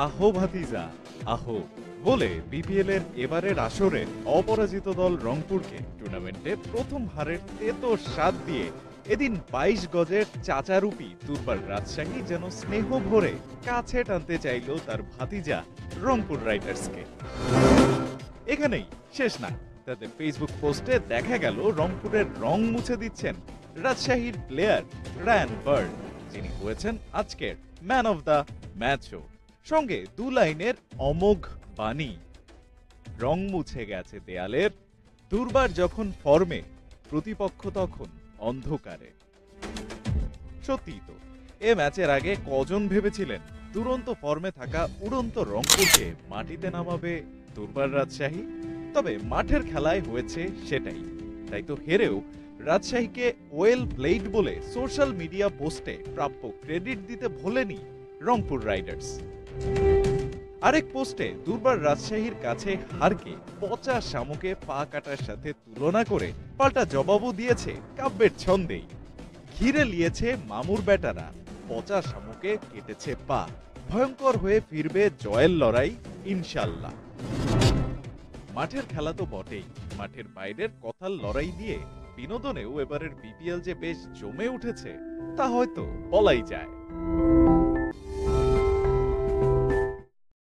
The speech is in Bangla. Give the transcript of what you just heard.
আহো ভাতিজা আহো বলে বিপিএল এর এবারের আসরে অপরাজিত দল রংপুরকে টুর্নামেন্টে প্রথম হারের তেতো স্বাদ দিয়ে এদিন ২২ গজের চাচারূপী দুর্বার রাজশাহী যেন স্নেহ ভরে কাছে টানতে চাইল তার ভাতিজা রংপুর রাইডার্সকে। এখানেই শেষ না, তাদের ফেসবুক পোস্টে দেখা গেল রংপুরের রং মুছে দিচ্ছেন রাজশাহীর প্লেয়ার রায়ান বার্ড, যিনি হয়েছেন আজকের ম্যান অফ দ্য ম্যাচও। সঙ্গে দু লাইনের অমোঘ বাণী, রং মুছে গেছে দেয়ালের, দুর্বার যখন ফর্মে, প্রতিপক্ষ তখন অন্ধকারে। সত্যিই তো, এ ম্যাচের আগে কজন ভেবেছিলেন দুরন্ত ফর্মে থাকা উড়ন্ত রংপুরকে মাটিতে নামাবে দুর্বার রাজশাহী? তবে মাঠের খেলায় হয়েছে সেটাই। তাই তো হেরেও রাজশাহীকে ওয়েল প্লেড বলে সোশ্যাল মিডিয়া পোস্টে প্রাপ্য ক্রেডিট দিতে ভোলেনি রংপুর রাইডার্স। আরেক পোস্টে দুর্বার রাজশাহীর কাছে হারকে পচা শামুকে পা কাটার সাথে তুলনা করে পাল্টা জবাবও দিয়েছে কাব্যের ছন্দেই। ঘিরে লিয়েছে মামুর ব্যাটারা, পচা শামুকে কেটেছে পা, ভয়ঙ্কর হয়ে ফিরবে জয়ের লড়াই ইনশাল্লাহ। মাঠের খেলা তো বটেই, মাঠের বাইরের কথার লড়াই দিয়ে বিনোদনেও এবারের বিপিএল যে বেশ জমে উঠেছে তা হয়তো বলাই যায়।